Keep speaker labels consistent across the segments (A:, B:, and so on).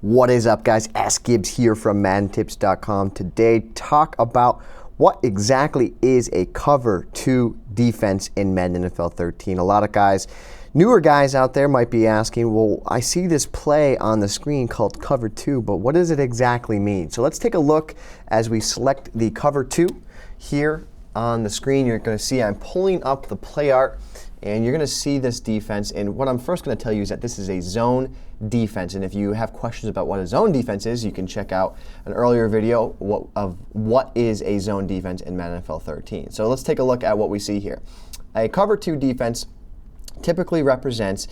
A: What is up, guys? Ask Gibbs here from MaddenTips.com. Today, talk about what exactly is a cover 2 defense in Madden NFL 13. A lot of guys, newer guys out there might be asking, well, I see this play on the screen called cover 2, but what does it exactly mean? So let's take a look as we select the cover 2 here on the screen. You're going to see I'm pulling up the play art, and you're going to see this defense. And what I'm first going to tell you is that this is a zone defense. And if you have questions about what a zone defense is, you can check out an earlier video of what is a zone defense in Madden NFL 13. So let's take a look at what we see here. A cover 2 defense typically represents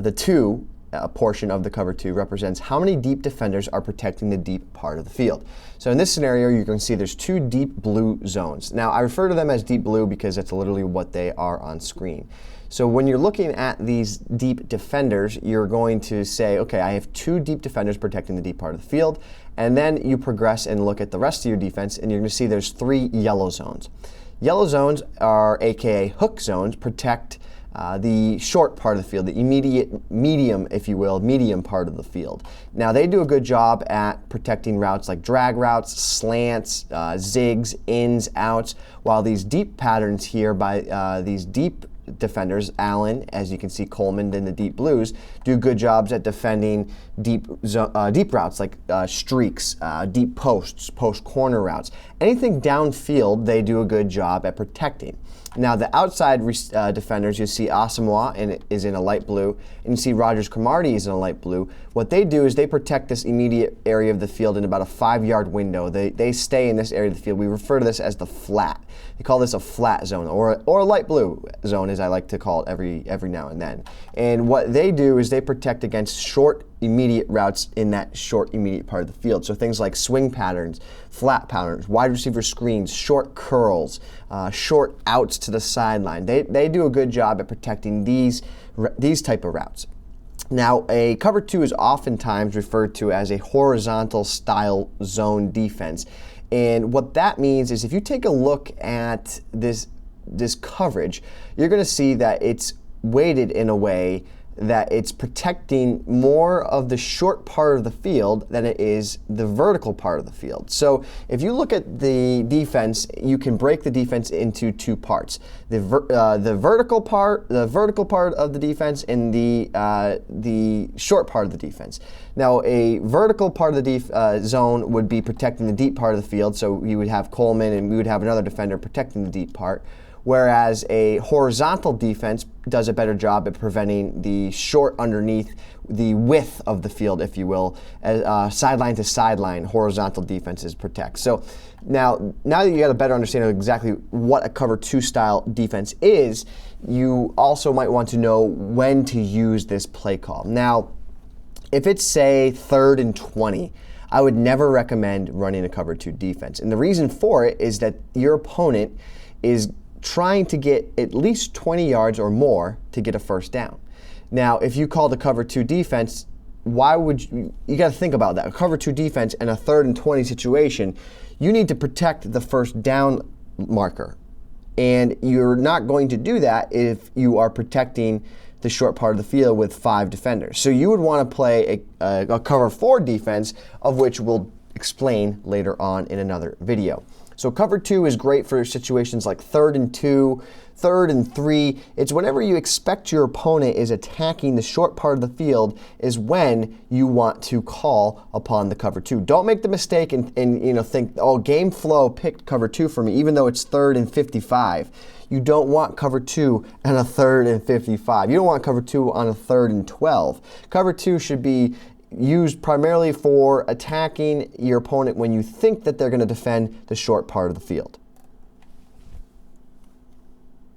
A: the two portion of the cover 2 represents how many deep defenders are protecting the deep part of the field. So in this scenario, you can see there's 2 deep blue zones. Now, I refer to them as deep blue because that's literally what they are on screen. So when you're looking at these deep defenders, you're going to say, okay, I have 2 deep defenders protecting the deep part of the field. And then you progress and look at the rest of your defense, and you're going to see there's 3 yellow zones. Yellow zones are AKA hook zones, protect the short part of the field, the immediate medium, if you will, medium part of the field. Now, they do a good job at protecting routes like drag routes, slants, zigs, ins, outs, while these deep patterns here by these deep defenders, Allen, as you can see, Coleman in the deep blues, do good jobs at defending deep routes like streaks, deep posts, post corner routes. Anything downfield, they do a good job at protecting. Now, the outside defenders, you see Asamoah is in a light blue, and you see Rogers Cromartie is in a light blue. What they do is they protect this immediate area of the field in about a 5-yard window. They stay in this area of the field. We refer to this as the flat. They call this a flat zone, or a light blue zone, as I like to call it every now and then. And what they do is they protect against short immediate routes in that short immediate part of the field. So things like swing patterns, flat patterns, wide receiver screens, short curls, short outs to the sideline. They do a good job at protecting these type of routes. Now, a cover 2 is oftentimes referred to as a horizontal style zone defense. And what that means is if you take a look at this coverage, you're going to see that it's weighted in a way that it's protecting more of the short part of the field than it is the vertical part of the field. So if you look at the defense, you can break the defense into 2 parts: the vertical part of the defense, and the short part of the defense. Now, a vertical part of the zone would be protecting the deep part of the field. So you would have Coleman, and we would have another defender protecting the deep part. Whereas a horizontal defense does a better job at preventing the short underneath, the width of the field, if you will, as sideline to sideline horizontal defenses protect. So now that you got a better understanding of exactly what a cover 2 style defense is, you also might want to know when to use this play call. Now, if it's, say, 3rd and 20, I would never recommend running a cover 2 defense. And the reason for it is that your opponent is trying to get at least 20 yards or more to get a first down. Now, if you call the cover 2 defense, why would you got to think about that. A cover 2 defense in a 3rd and 20 situation, you need to protect the first down marker. And you're not going to do that if you are protecting the short part of the field with 5 defenders. So you would want to play a cover 4 defense, of which we'll explain later on in another video. So cover 2 is great for situations like 3rd and 2, 3rd and 3. It's whenever you expect your opponent is attacking the short part of the field is when you want to call upon the cover 2. Don't make the mistake and think, oh, game flow picked cover 2 for me, even though it's 3rd and 55. You don't want cover 2 on a 3rd and 55. You don't want cover 2 on a 3rd and 12. Cover 2 should be used primarily for attacking your opponent when you think that they're going to defend the short part of the field.